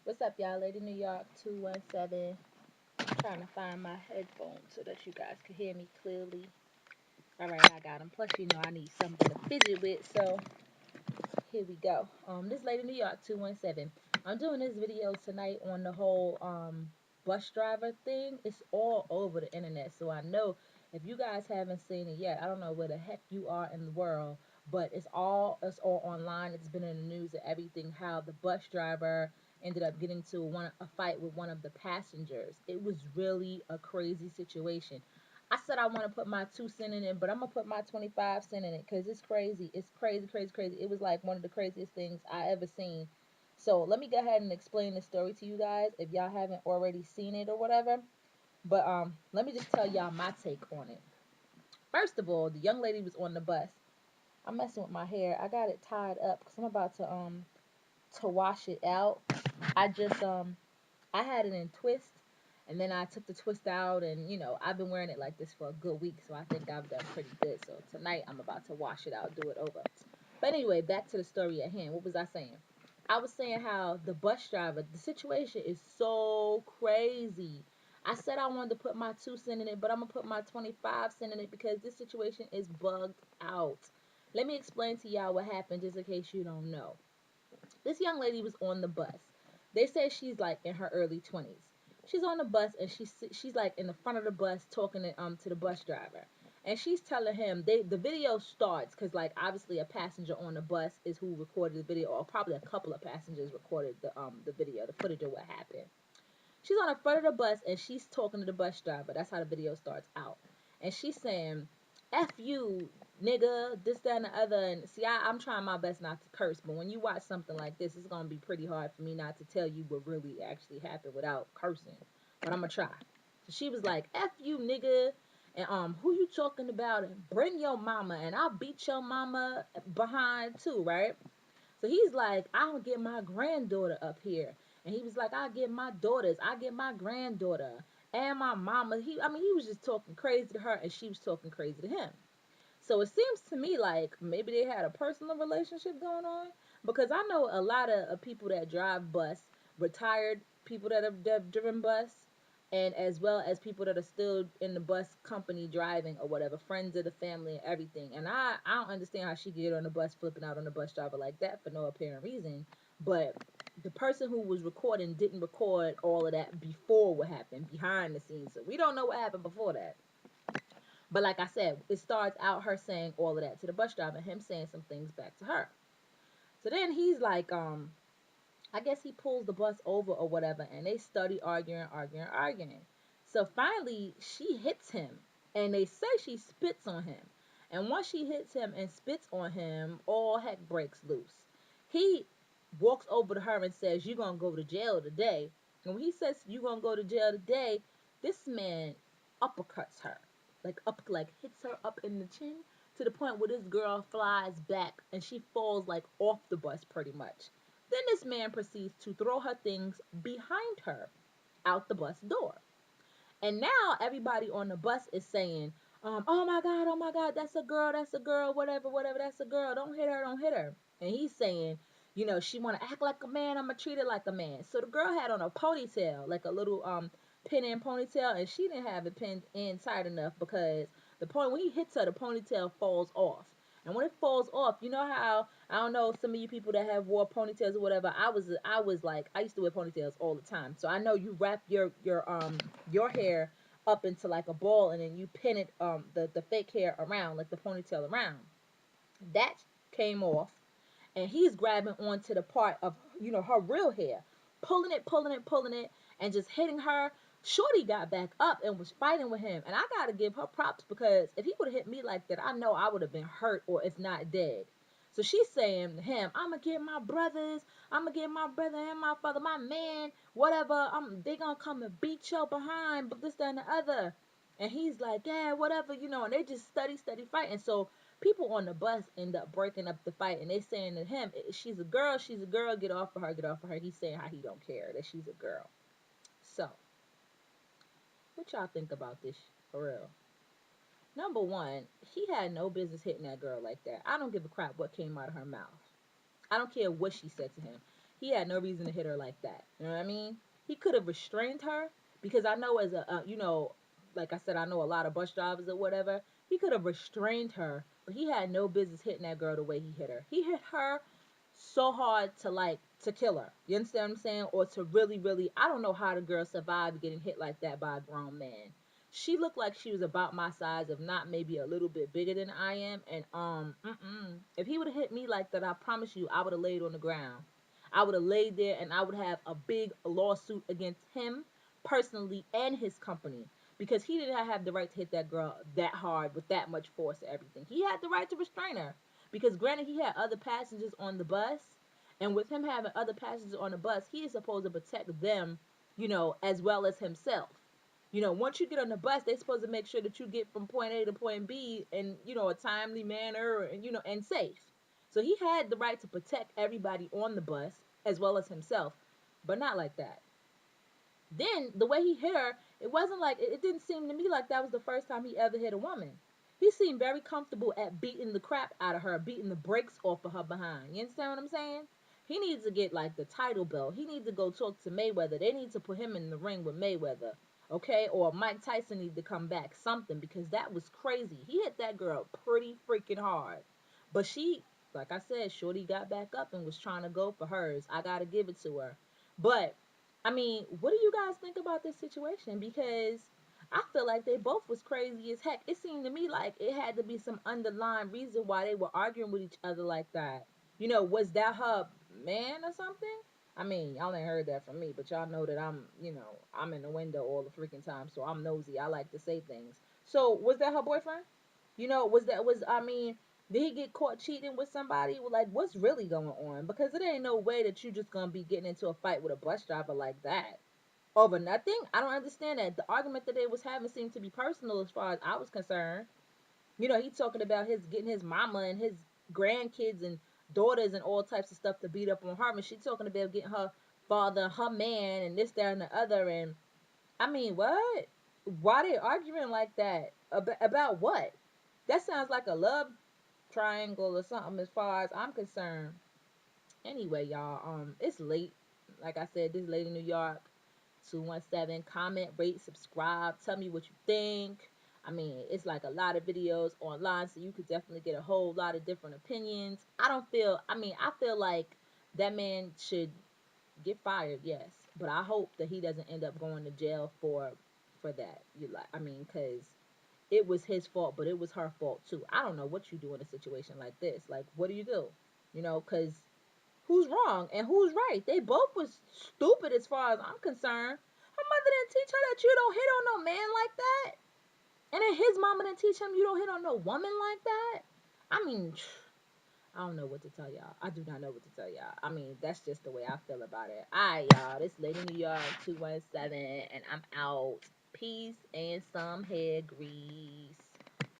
What's up, y'all? Lady New York 217. Trying to find my headphones so that you guys can hear me clearly. All right, I got them. Plus, I need something to fidget with, so here we go. This Lady New York 217. I'm doing this video tonight on the whole bus driver thing. It's all over the internet, so I know if you guys haven't seen it yet, I don't know where the heck you are in the world, but it's all online. It's been in the news and everything. How the bus driver ended up getting to a fight with one of the passengers. It was really a crazy situation. I said I want to put my 2 cents in it, but I'm gonna put my 25 cents in it because it's crazy. It's crazy, crazy, crazy. It was like one of the craziest things I ever seen. So let me go ahead and explain the story to you guys if y'all haven't already seen it or whatever. But let me just tell y'all my take on it. First of all, the young lady was on the bus. I'm messing with my hair. I got it tied up because I'm about to wash it out. I just I had it in twist, and then I took the twist out, and I've been wearing it like this for a good week, so I think I've done pretty good. So tonight I'm about to wash it out, do it over. But anyway, back to the story at hand. What was I saying? I was saying how the bus driver, the situation is so crazy. I said I wanted to put my 2 cents in it, but I'm gonna put my 25 cents in it because this situation is bugged out. Let me explain to y'all what happened just in case you don't know. This young lady was on the bus. They say she's like in her early 20s. She's on the bus and she's like in the front of the bus talking to the bus driver. And she's telling him the video starts cuz like obviously a passenger on the bus is who recorded the video, or probably a couple of passengers recorded the video, the footage of what happened. She's on the front of the bus and she's talking to the bus driver. That's how the video starts out. And she's saying, F you, nigga, this, that, and the other. And see, I'm trying my best not to curse, but when you watch something like this, it's going to be pretty hard for me not to tell you what really actually happened without cursing. But I'm going to try. So she was like, F you, nigga. And who you talking about? And bring your mama, and I'll beat your mama behind too, right? So he's like, I'll get my granddaughter up here. And he was like, I'll get my daughters, I get my granddaughter and my mama. He was just talking crazy to her and she was talking crazy to him. So it seems to me like maybe they had a personal relationship going on, because I know a lot of people that drive bus, retired people that have driven bus, and as well as people that are still in the bus company driving or whatever, friends of the family and everything. And I don't understand how she could get on the bus flipping out on the bus driver like that for no apparent reason. But the person who was recording didn't record all of that before what happened behind the scenes. So we don't know what happened before that. But like I said, it starts out her saying all of that to the bus driver, and him saying some things back to her. So then he's like, I guess he pulls the bus over or whatever, and they study arguing, arguing, arguing. So finally, she hits him, and they say she spits on him. And once she hits him and spits on him, all heck breaks loose. He walks over to her and says, "You're gonna go to jail today." And when he says you're gonna go to jail today, this man uppercuts her, like hits her up in the chin to the point where this girl flies back and she falls like off the bus pretty much. Then this man proceeds to throw her things behind her out the bus door. And now everybody on the bus is saying, oh my God, that's a girl, whatever, whatever, that's a girl. Don't hit her, don't hit her. And he's saying, she wanna act like a man, I'ma treat her like a man. So the girl had on a ponytail, like a little pin in ponytail, and she didn't have it pinned in tight enough because the point when he hits her, the ponytail falls off. And when it falls off, you know how I don't know some of you people that have wore ponytails or whatever. I was like I used to wear ponytails all the time, so I know you wrap your hair up into like a ball and then you pin it the fake hair around like the ponytail around. That came off, and he's grabbing onto the part of her real hair, pulling it, pulling it, pulling it, and just hitting her. Shorty got back up and was fighting with him, and I gotta give her props because if he would have hit me like that, I know I would have been hurt or if not dead. So she's saying to him, "I'ma get my brothers, I'ma get my brother and my father, my man, whatever. They gonna come and beat your behind, but this, that, and the other." And he's like, "Yeah, whatever, and they just steady fighting." So people on the bus end up breaking up the fight, and they saying to him, she's a girl, get off of her, get off of her. He's saying how he don't care that she's a girl. So what y'all think about this for real? Number one, he had no business hitting that girl like that. I don't give a crap what came out of her mouth. I don't care what she said to him. he had no reason to hit her like that. You know what I mean? He could have restrained her because I know as a like I said, I know a lot of bus drivers or whatever. He could have restrained her, but he had no business hitting that girl the way he hit her. He hit her so hard to kill her. You understand what I'm saying? Or to really, really, I don't know how the girl survived getting hit like that by a grown man. She looked like she was about my size, if not maybe a little bit bigger than I am. And if he would have hit me like that, I promise you, I would have laid on the ground. I would have laid there, and I would have a big lawsuit against him personally and his company because he did not have the right to hit that girl that hard with that much force and everything. He had the right to restrain her because granted he had other passengers on the bus, and with him having other passengers on the bus, he is supposed to protect them, as well as himself. Once you get on the bus, they're supposed to make sure that you get from point A to point B in, a timely manner and, and safe. So he had the right to protect everybody on the bus as well as himself, but not like that. Then the way he hit her, it wasn't like it didn't seem to me like that was the first time he ever hit a woman. He seemed very comfortable at beating the crap out of her, beating the brakes off of her behind. You understand what I'm saying? He needs to get like the title belt. He needs to go talk to Mayweather. They need to put him in the ring with Mayweather. Okay? Or Mike Tyson needs to come back. Something. Because that was crazy. He hit that girl pretty freaking hard. But she, like I said, Shorty got back up and was trying to go for hers. I gotta give it to her. But I mean, what do you guys think about this situation? Because I feel like they both was crazy as heck. It seemed to me like it had to be some underlying reason why they were arguing with each other like that. Was that her man or something? I mean, y'all ain't heard that from me, but y'all know that I'm in the window all the freaking time, so I'm nosy. I like to say things. So, was that her boyfriend? I mean, did he get caught cheating with somebody? Well, like, what's really going on? Because it ain't no way that you just gonna be getting into a fight with a bus driver like that over nothing. I don't understand that. The argument that they was having seemed to be personal as far as I was concerned. He talking about his getting his mama and his grandkids and daughters and all types of stuff to beat up on her. And she talking about getting her father, her man, and this, that, and the other. And I mean, what? Why they arguing like that? About what? That sounds like a love triangle or something as far as I'm concerned. Anyway, y'all, it's late. Like I said, this is late in New York. 217. Comment, rate, subscribe. Tell me what you think. I mean, it's like a lot of videos online, so you could definitely get a whole lot of different opinions. I feel like that man should get fired, yes. But I hope that he doesn't end up going to jail for that. Because it was his fault, but it was her fault too. I don't know what you do in a situation like this. Like, what do you do? Because who's wrong and who's right? They both was stupid as far as I'm concerned. Her mother didn't teach her that you don't hit on no man like that. And then his mama didn't teach him you don't hit on no woman like that. I mean, I don't know what to tell y'all. I do not know what to tell y'all. I mean, that's just the way I feel about it. Alright, y'all. This Lady New York 217, and I'm out. Peace and some hair grease.